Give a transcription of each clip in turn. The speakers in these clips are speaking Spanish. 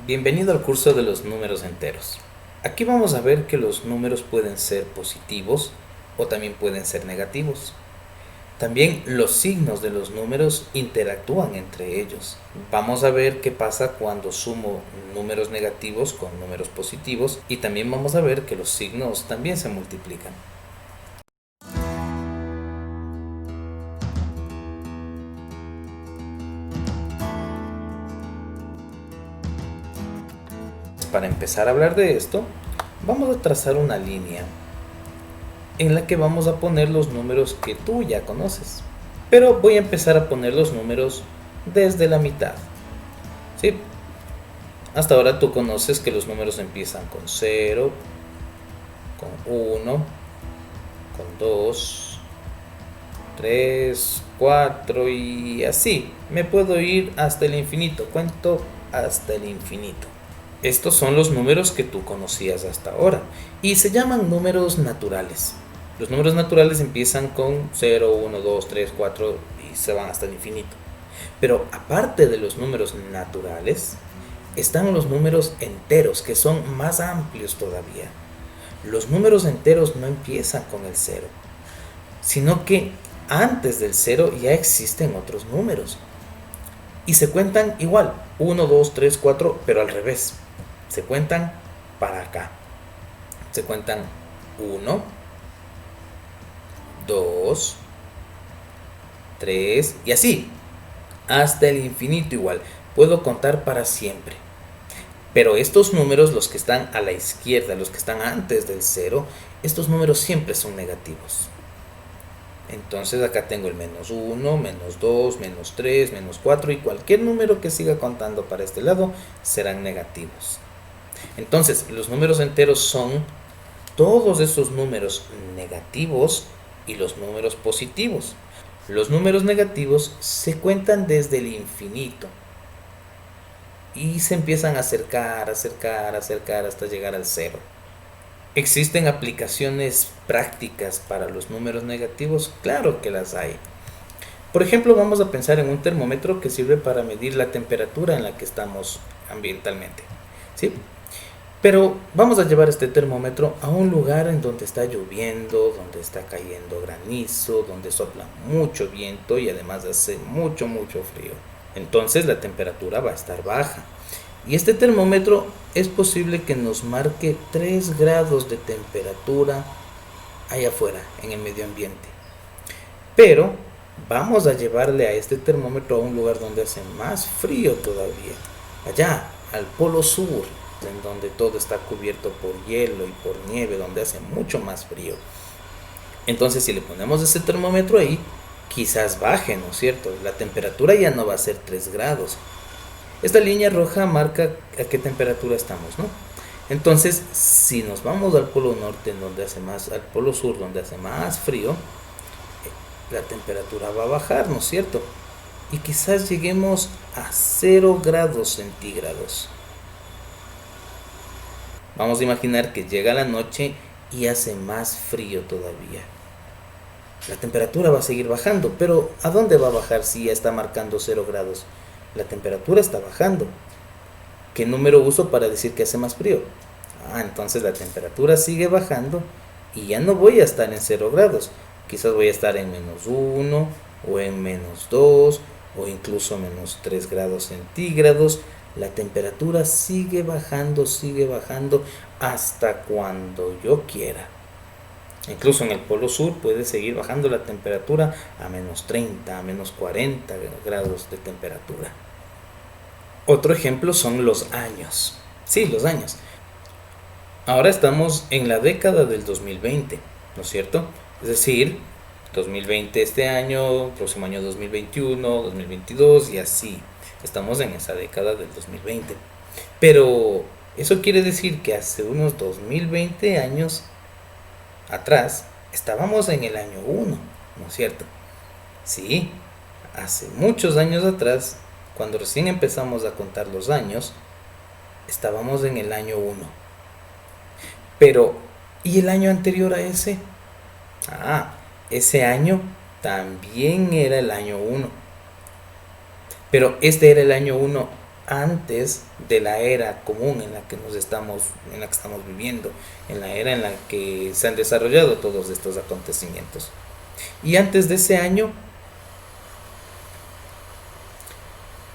Bienvenido al curso de los números enteros. Aquí vamos a ver que los números pueden ser positivos o también pueden ser negativos. También los signos de los números interactúan entre ellos. Vamos a ver qué pasa cuando sumo números negativos con números positivos y también vamos a ver que los signos también se multiplican. Para empezar a hablar de esto, vamos a trazar una línea en la que vamos a poner los números que tú ya conoces. Pero voy a empezar a poner los números desde la mitad. ¿Sí? Hasta ahora tú conoces que los números empiezan con 0, con 1, con 2, 3, 4 y así. Me puedo ir hasta el infinito. Cuento hasta el infinito. Estos son los números que tú conocías hasta ahora y se llaman números naturales. Los números naturales empiezan con 0, 1, 2, 3, 4 y se van hasta el infinito. Pero aparte de los números naturales, están los números enteros, que son más amplios todavía. Los números enteros no empiezan con el 0, sino que antes del 0 ya existen otros números. Y se cuentan igual, 1, 2, 3, 4, pero al revés. Se cuentan para acá. Se cuentan 1, 2, 3 y así. Hasta el infinito igual. Puedo contar para siempre. Pero estos números, los que están a la izquierda, los que están antes del 0, estos números siempre son negativos. Entonces acá tengo el menos 1, menos 2, menos 3, menos 4 y cualquier número que siga contando para este lado serán negativos. Entonces los números enteros son todos esos números negativos y los números positivos. Los números negativos se cuentan desde el infinito y se empiezan a acercar, acercar, acercar hasta llegar al 0. ¿Existen aplicaciones prácticas para los números negativos? Claro que las hay. Por ejemplo, vamos a pensar en un termómetro que sirve para medir la temperatura en la que estamos ambientalmente. ¿Sí? Pero vamos a llevar este termómetro a un lugar en donde está lloviendo, donde está cayendo granizo, donde sopla mucho viento y además hace mucho, mucho frío. Entonces la temperatura va a estar baja. Y este termómetro es posible que nos marque 3 grados de temperatura allá afuera, en el medio ambiente. Pero vamos a llevarle a este termómetro a un lugar donde hace más frío todavía. Allá, al polo sur, en donde todo está cubierto por hielo y por nieve, donde hace mucho más frío. Entonces si le ponemos ese termómetro ahí, quizás baje, ¿no es cierto? La temperatura ya no va a ser 3 grados. Esta línea roja marca a qué temperatura estamos, ¿no? Entonces, si nos vamos al polo norte, donde hace más, al polo sur, donde hace más frío, la temperatura va a bajar, ¿no es cierto? Y quizás lleguemos a 0 grados centígrados. Vamos a imaginar que llega la noche y hace más frío todavía. La temperatura va a seguir bajando, pero ¿a dónde va a bajar si ya está marcando 0 grados? La temperatura está bajando. ¿Qué número uso para decir que hace más frío? Entonces la temperatura sigue bajando y ya no voy a estar en 0 grados. Quizás voy a estar en menos 1 o en menos 2 o incluso menos 3 grados centígrados. La temperatura sigue bajando hasta cuando yo quiera. Incluso en el polo sur puede seguir bajando la temperatura a menos 30, a menos 40 grados de temperatura. Otro ejemplo son los años. Sí, los años. Ahora estamos en la década del 2020, ¿no es cierto? Es decir, 2020 este año, próximo año 2021, 2022 y así. Estamos en esa década del 2020. Pero eso quiere decir que hace unos 2020 años atrás estábamos en el año 1, ¿no es cierto? Sí, hace muchos años atrás, cuando recién empezamos a contar los años, estábamos en el año 1. Pero, ¿y el año anterior a ese? Ese año también era el año 1. Pero este era el año 1 antes de la era común en la que estamos viviendo, en la era en la que se han desarrollado todos estos acontecimientos. Y antes de ese año,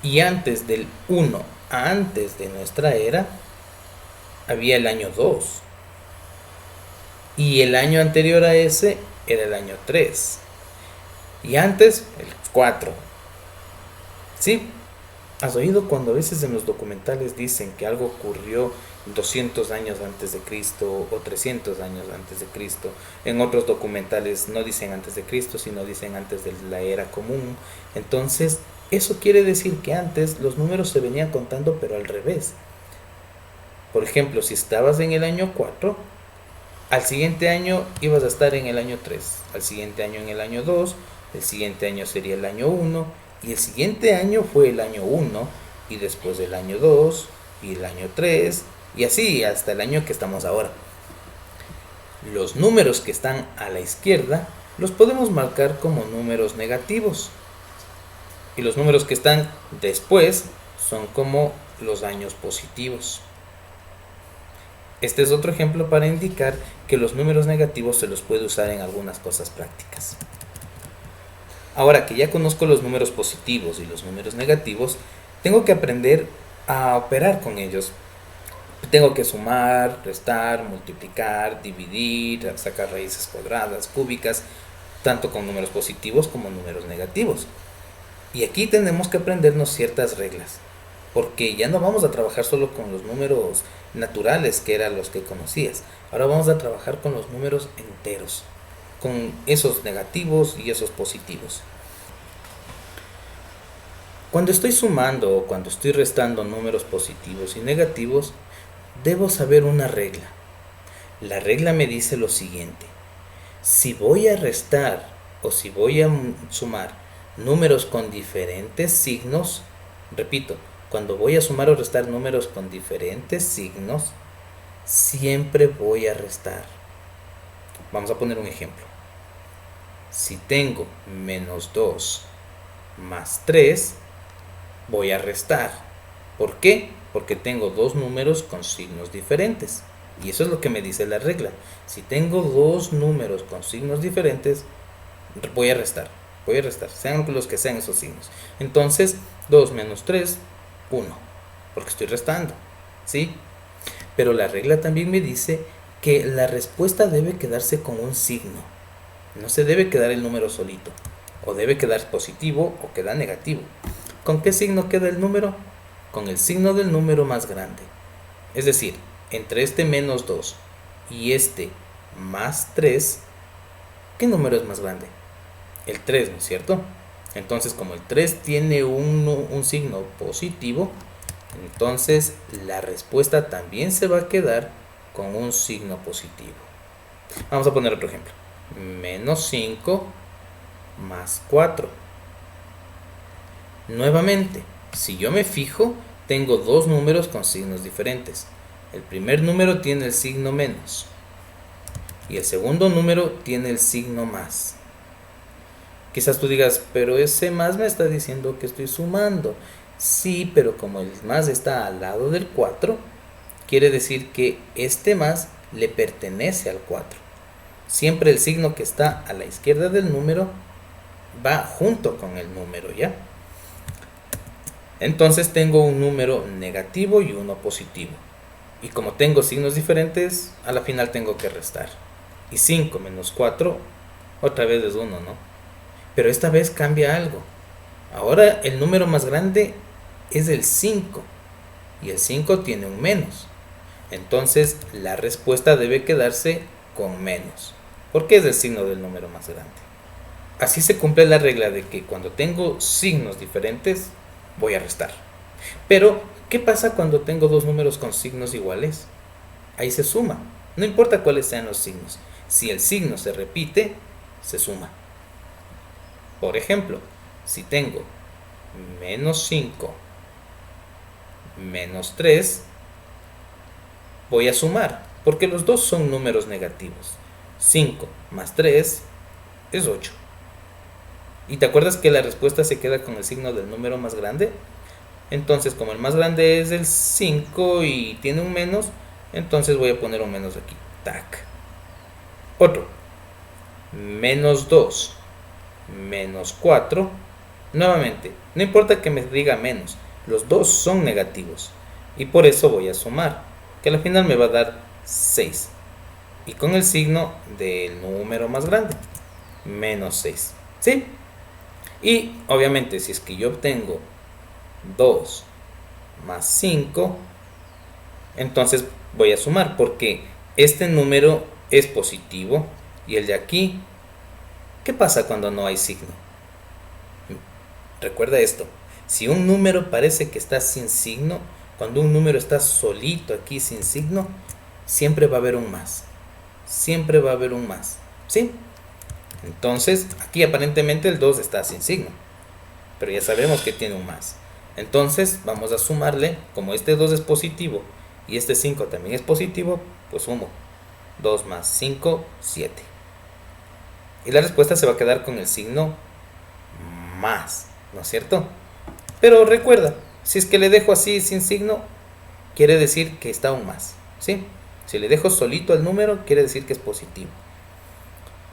y antes del 1, antes de nuestra era, había el año 2. Y el año anterior a ese era el año 3. Y antes el 4. ¿Sí? ¿Has oído cuando a veces en los documentales dicen que algo ocurrió 200 años antes de Cristo o 300 años antes de Cristo? En otros documentales no dicen antes de Cristo, sino dicen antes de la era común. Entonces, eso quiere decir que antes los números se venían contando pero al revés. Por ejemplo, si estabas en el año 4, al siguiente año ibas a estar en el año 3, al siguiente año en el año 2, el siguiente año sería el año 1, y el siguiente año fue el año 1, y después el año 2, y el año 3, y así hasta el año que estamos ahora. Los números que están a la izquierda los podemos marcar como números negativos, y los números que están después son como los años positivos. Este es otro ejemplo para indicar que los números negativos se los puede usar en algunas cosas prácticas. Ahora que ya conozco los números positivos y los números negativos, tengo que aprender a operar con ellos. Tengo que sumar, restar, multiplicar, dividir, sacar raíces cuadradas, cúbicas, tanto con números positivos como números negativos. Y aquí tenemos que aprendernos ciertas reglas, porque ya no vamos a trabajar solo con los números naturales, que eran los que conocías. Ahora vamos a trabajar con los números enteros, con esos negativos y esos positivos. Cuando estoy sumando o cuando estoy restando números positivos y negativos, debo saber una regla. La regla me dice lo siguiente: si voy a restar o si voy a sumar números con diferentes signos, repito, cuando voy a sumar o restar números con diferentes signos, siempre voy a restar. Vamos a poner un ejemplo. Si tengo menos 2 más 3, voy a restar. ¿Por qué? Porque tengo dos números con signos diferentes. Y eso es lo que me dice la regla. Si tengo dos números con signos diferentes, voy a restar. Sean los que sean esos signos. Entonces, 2 menos 3, 1. Porque estoy restando. ¿Sí? Pero la regla también me dice que la respuesta debe quedarse con un signo. No se debe quedar el número solito. O debe quedar positivo o queda negativo. ¿Con qué signo queda el número? Con el signo del número más grande. Es decir, entre este menos 2 y este más 3, ¿qué número es más grande? El 3, ¿no es cierto? Entonces, como el 3 tiene un signo positivo, entonces la respuesta también se va a quedar con un signo positivo. Vamos a poner otro ejemplo. Menos 5 más 4. Nuevamente, si yo me fijo, tengo dos números con signos diferentes. El primer número tiene el signo menos y el segundo número tiene el signo más. Quizás tú digas, pero ese más me está diciendo que estoy sumando. Sí, pero como el más está al lado del 4, quiere decir que este más le pertenece al 4. Siempre el signo que está a la izquierda del número va junto con el número, ¿ya? Entonces tengo un número negativo y uno positivo. Y como tengo signos diferentes, a la final tengo que restar. Y 5 menos 4, otra vez es 1, ¿no? Pero esta vez cambia algo. Ahora el número más grande es el 5. Y el 5 tiene un menos. Entonces la respuesta debe quedarse con menos, porque es el signo del número más grande. Así se cumple la regla de que cuando tengo signos diferentes, voy a restar. Pero, ¿qué pasa cuando tengo dos números con signos iguales? Ahí se suma. No importa cuáles sean los signos. Si el signo se repite, se suma. Por ejemplo, si tengo menos 5 menos 3, voy a sumar, porque los dos son números negativos. 5 más 3 es 8. ¿Y te acuerdas que la respuesta se queda con el signo del número más grande? Entonces, como el más grande es el 5 y tiene un menos, entonces voy a poner un menos aquí. Tac. Otro. Menos 2. Menos 4. Nuevamente, no importa que me diga menos, los dos son negativos. Y por eso voy a sumar, que al final me va a dar 6. Y con el signo del número más grande. Menos 6. ¿Sí? Y obviamente si es que yo obtengo 2 más 5, entonces voy a sumar porque este número es positivo y el de aquí, ¿qué pasa cuando no hay signo? Recuerda esto, si un número parece que está sin signo, cuando un número está solito aquí sin signo, siempre va a haber un más. Siempre va a haber un más. ¿Sí? Entonces, aquí aparentemente el 2 está sin signo, pero ya sabemos que tiene un más. Entonces, vamos a sumarle, como este 2 es positivo y este 5 también es positivo, pues sumo. 2 más 5, 7. Y la respuesta se va a quedar con el signo más, ¿no es cierto? Pero recuerda, si es que le dejo así sin signo, quiere decir que está un más, ¿sí? Si le dejo solito el número, quiere decir que es positivo.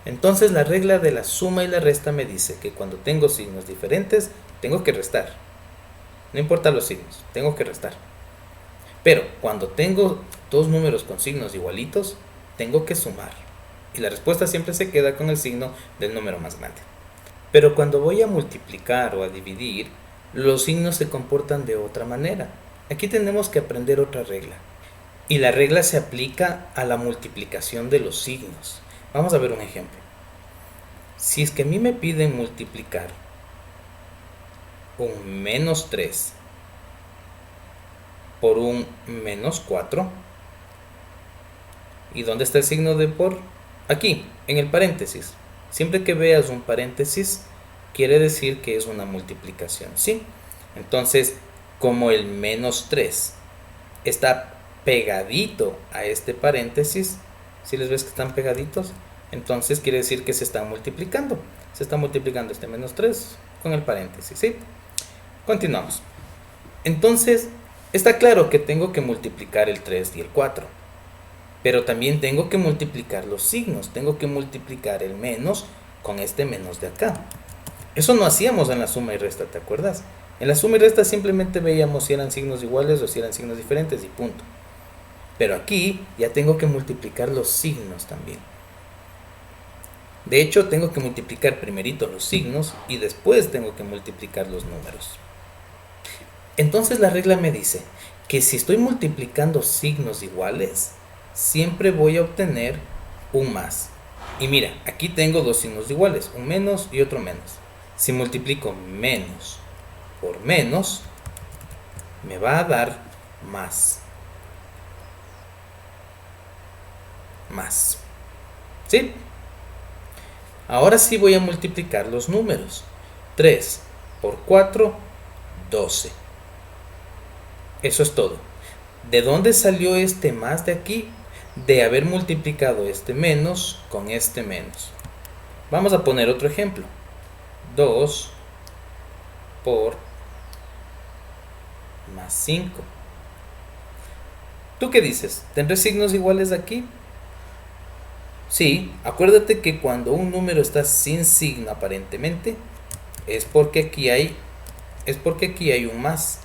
Entonces la regla de la suma y la resta me dice que cuando tengo signos diferentes, tengo que restar. No importa los signos, tengo que restar. Pero cuando tengo dos números con signos igualitos, tengo que sumar. Y la respuesta siempre se queda con el signo del número más grande. Pero cuando voy a multiplicar o a dividir, los signos se comportan de otra manera. Aquí tenemos que aprender otra regla. Y la regla se aplica a la multiplicación de los signos. Vamos a ver un ejemplo. Si es que a mí me piden multiplicar un menos 3 por un menos 4, ¿y dónde está el signo de por? Aquí, en el paréntesis. Siempre que veas un paréntesis, quiere decir que es una multiplicación, ¿sí? Entonces, como el menos 3 está pegadito a este paréntesis, si les ves que están pegaditos, entonces quiere decir que se están multiplicando. Se está multiplicando este menos 3 con el paréntesis, ¿sí? Continuamos. Entonces, está claro que tengo que multiplicar el 3 y el 4. Pero también tengo que multiplicar los signos. Tengo que multiplicar el menos con este menos de acá. Eso no hacíamos en la suma y resta, ¿te acuerdas? En la suma y resta simplemente veíamos si eran signos iguales o si eran signos diferentes y punto. Pero aquí ya tengo que multiplicar los signos también. De hecho, tengo que multiplicar primerito los signos y después tengo que multiplicar los números. Entonces la regla me dice que si estoy multiplicando signos iguales, siempre voy a obtener un más. Y mira, aquí tengo dos signos iguales, un menos y otro menos. Si multiplico menos por menos, me va a dar más. Más. ¿Sí? Ahora sí voy a multiplicar los números. 3 por 4, 12. Eso es todo. ¿De dónde salió este más de aquí? De haber multiplicado este menos con este menos. Vamos a poner otro ejemplo. 2 por más 5. ¿Tú qué dices? ¿Tendré signos iguales aquí? Sí, acuérdate que cuando un número está sin signo aparentemente, es porque aquí hay un más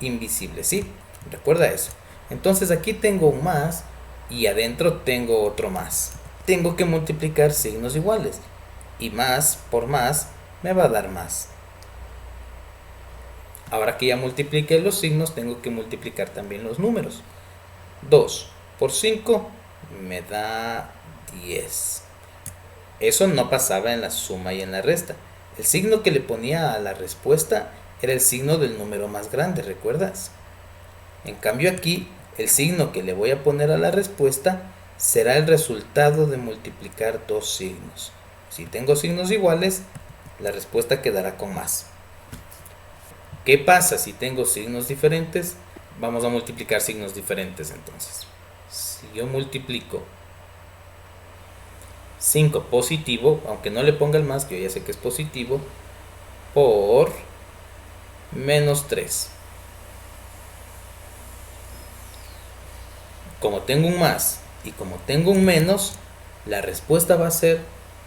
invisible, ¿sí? Recuerda eso. Entonces aquí tengo un más y adentro tengo otro más. Tengo que multiplicar signos iguales y más por más me va a dar más. Ahora que ya multipliqué los signos, tengo que multiplicar también los números. 2 por 5 me da 10. Eso no pasaba en la suma y en la resta. El signo que le ponía a la respuesta era el signo del número más grande, ¿recuerdas? En cambio aquí, el signo que le voy a poner a la respuesta será el resultado de multiplicar dos signos. Si tengo signos iguales, la respuesta quedará con más. ¿Qué pasa si tengo signos diferentes? Vamos a multiplicar signos diferentes entonces. Si yo multiplico 5 positivo, aunque no le ponga el más, que yo ya sé que es positivo, por menos 3. como tengo un más y como tengo un menos, la respuesta va a ser,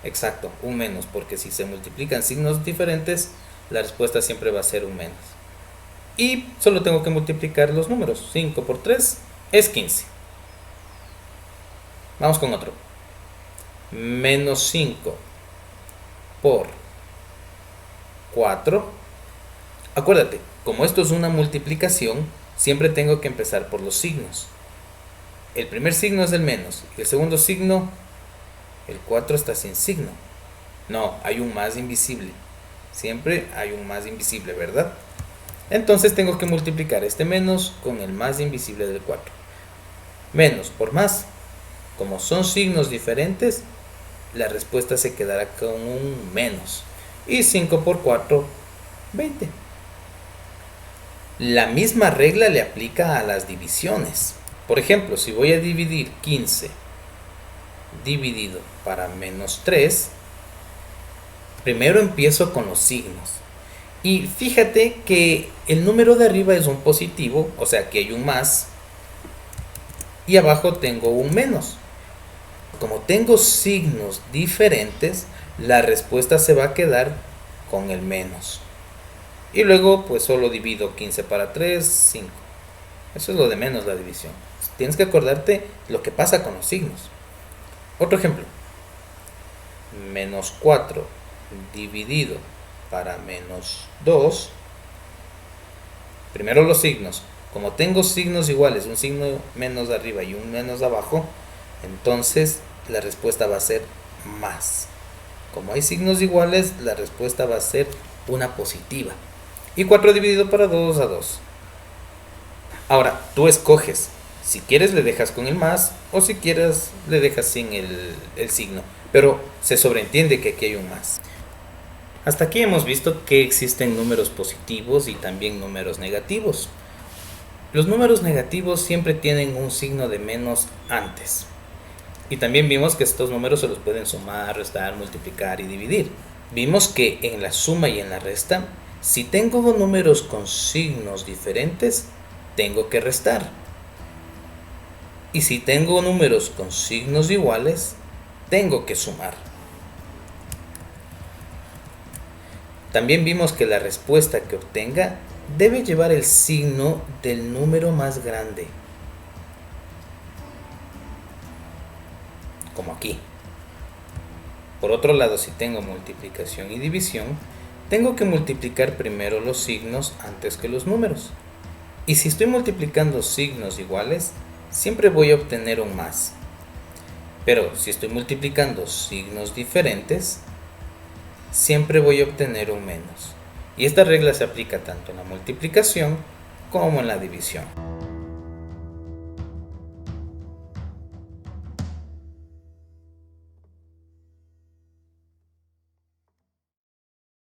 exacto, un menos, porque si se multiplican signos diferentes, la respuesta siempre va a ser un menos. Y solo tengo que multiplicar los números. 5 por 3 es 15. Vamos con otro. Menos 5 por 4. Acuérdate, como esto es una multiplicación, siempre tengo que empezar por los signos. El primer signo es el menos. Y el segundo signo, el 4 está sin signo. No, hay un más invisible. Siempre hay un más invisible, ¿verdad? Entonces tengo que multiplicar este menos con el más invisible del 4. Menos por más. Como son signos diferentes, la respuesta se quedará con un menos. Y 5 por 4, 20. La misma regla le aplica a las divisiones. Por ejemplo, si voy a dividir 15 dividido para menos 3, primero empiezo con los signos. Y fíjate que el número de arriba es un positivo, o sea que hay un más, y abajo tengo un menos. Como tengo signos diferentes, la respuesta se va a quedar con el menos. Y luego pues solo divido 15 para 3, 5. Eso es lo de menos la división. Tienes que acordarte lo que pasa con los signos. Otro ejemplo. Menos 4 dividido para menos 2. Primero los signos. Como tengo signos iguales, un signo menos arriba y un menos abajo, entonces la respuesta va a ser más. Como hay signos iguales, la respuesta va a ser una positiva. Y 4 dividido para 2 a 2. Ahora, tú escoges. Si quieres le dejas con el más o si quieres le dejas sin el signo. Pero se sobreentiende que aquí hay un más. Hasta aquí hemos visto que existen números positivos y también números negativos. Los números negativos siempre tienen un signo de menos antes. Y también vimos que estos números se los pueden sumar, restar, multiplicar y dividir. Vimos que en la suma y en la resta, si tengo números con signos diferentes, tengo que restar. Y si tengo números con signos iguales, tengo que sumar. También vimos que la respuesta que obtenga debe llevar el signo del número más grande. Como aquí. Por otro lado, si tengo multiplicación y división, tengo que multiplicar primero los signos antes que los números. Y si estoy multiplicando signos iguales, siempre voy a obtener un más. Pero si estoy multiplicando signos diferentes, siempre voy a obtener un menos. Y esta regla se aplica tanto en la multiplicación como en la división.